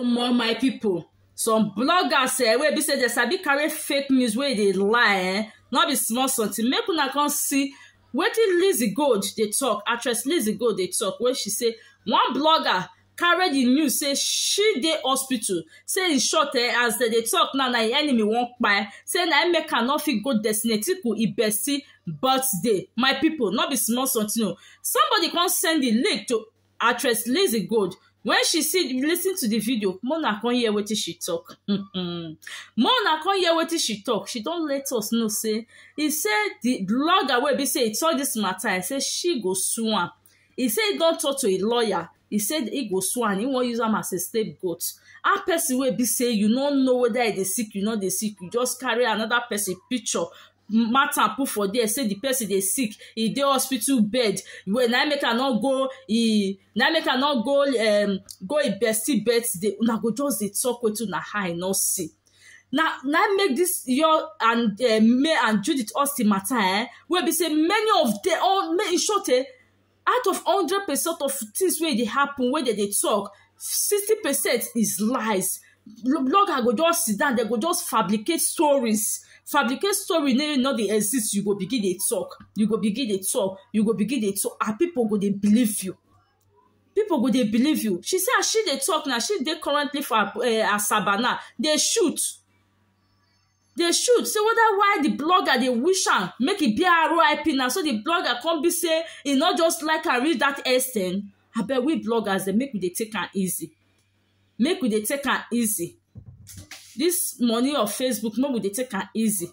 My people, some bloggers wey be say they sabi carry fake news wey dey lie, not be small something. Make una come see wetin Lizzy Gold dey talk. Actress Lizzy Gold dey talk wey she say one blogger carry the news say she dey hospital. Say in short, as they dey talk now, na enemy wan kpai. Say na make her no fit go Destiny Etiko beastie birthday. My people, not be small something. No. Somebody come send the link to actress Lizzy Gold. When she listen to the video, Mona come hear wetin she talk. Mona come hear wetin she talk. She don't let us know. Say he said the blogger wey be say he talk this matter. I say she go sue am. He said he don't talk to a lawyer. He said he go sue am. He won't use am as a scapegoat. A person wey be say you don't know whether they sick, you know they sick. You just carry another person picture. Matter put for there, say the person dey sick, he dey hospital bed. When I make her not go, go a bestie birthday. Una go just dey talk with una high no see. Now make this your and May and Judy Austin matter. Where be say many of them, all in short, out of 100% of things where they happen, where they talk, 60% is lies. Blogger go just sit down, they go just fabricate stories. Fabricate story no dey exist. You go begin dey talk. You go begin dey talk. You go begin dey talk. And people go dey believe you. People go dey believe you. She say as she dey talk now. She dey currently for Asabana. They shoot. They shoot. Say whether why the blogger they wish am make it be RIP now. So the blogger come be say he not just like I read that extent. I bet we bloggers they make we dey take am easy. Make we dey take am easy. This money of Facebook, no, they take am easy.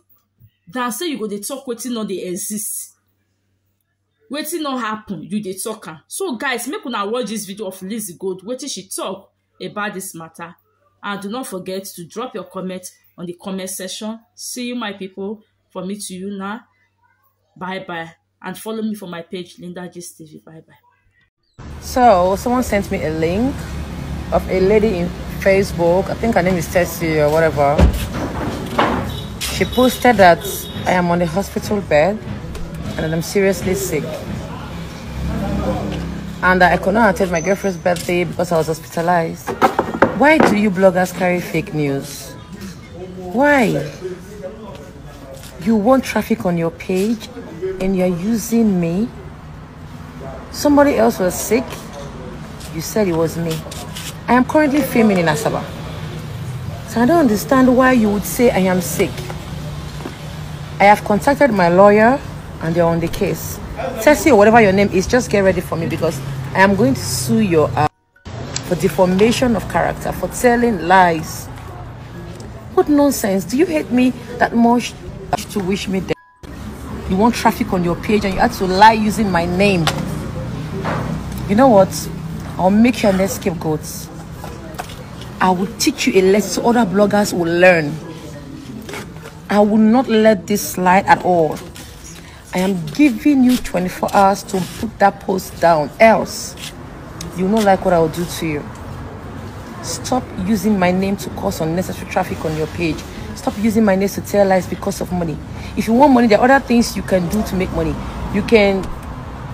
Than say you go dey talk wetin no dey exist. Wetin no happen, you dey talk am. So guys, make una watch this video of Lizzy Gold, wetin she talk about this matter. And do not forget to drop your comment on the comment section. See you, my people. From me to you now. Bye bye. And follow me for my page, Linda Gist TV. Bye bye. So someone sent me a link of a lady in Facebook. I think her name is Tessie or whatever. She posted that I am on a hospital bed and that I'm seriously sick, and that I could not attend my girlfriend's birthday because I was hospitalized. Why do you bloggers carry fake news? Why? You want traffic on your page and you're using me? Somebody else was sick. You said it was me. I am currently filming in Asaba. So I don't understand why you would say I am sick. I have contacted my lawyer and they're on the case. Tessie or whatever your name is, just get ready for me because I am going to sue your for defamation of character, for telling lies. What nonsense. Do you hate me that much to wish me dead? You want traffic on your page and you had to lie using my name. You know what? I'll make you an scapegoat. I will teach you a lesson so other bloggers will learn. I will not let this slide at all. I am giving you 24 hours to put that post down. Else, you will not like what I will do to you. Stop using my name to cause unnecessary traffic on your page. Stop using my name to tell lies because of money. If you want money, there are other things you can do to make money. You can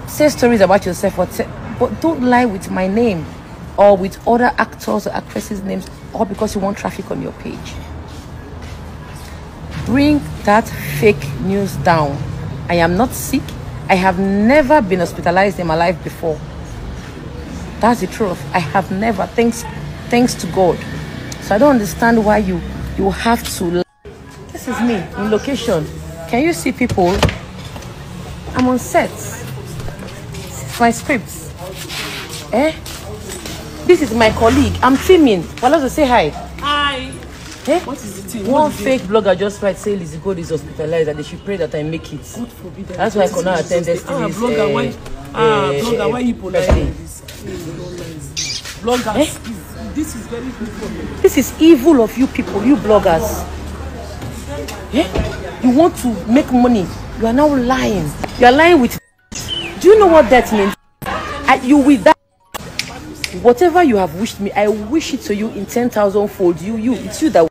say stories about yourself, but don't lie with my name or with other actors or actresses' names, or because you want traffic on your page. Bring that fake news down. I am not sick. I have never been hospitalized in my life before. That's the truth. I have never, thanks to God. So I don't understand why you have to lie. This is me in location. Can you see people? I'm on set. This is my scripts. This is my colleague. I'm filming. Wahala to say hi. Hi. What is the thing? One fake blogger just tried to say Lizzy Gold is hospitalized and they should pray that I make it. God forbid. That's why I could not attend Destiny's blogger, why you polite like this? Bloggers, this is very good for me. This is evil of you people, you bloggers. You want to make money. You are now lying. You are lying with. Do you know what that means? You with that. Whatever you have wished me, I wish it to you in 10,000 fold. It's you that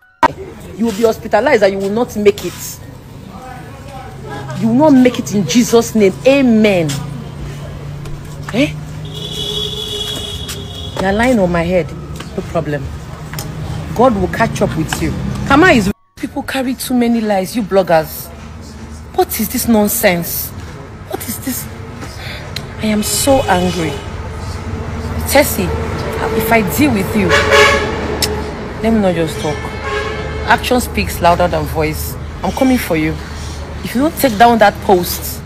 you will be hospitalized and you will not make it. You will not make it in Jesus' name. Amen. You're lying on my head. No problem. God will catch up with you. Kama is people carry too many lies, you bloggers. What is this nonsense? What is this? I am so angry. Tessie, if I deal with you, let me not just talk. Action speaks louder than voice. I'm coming for you. If you don't take down that post,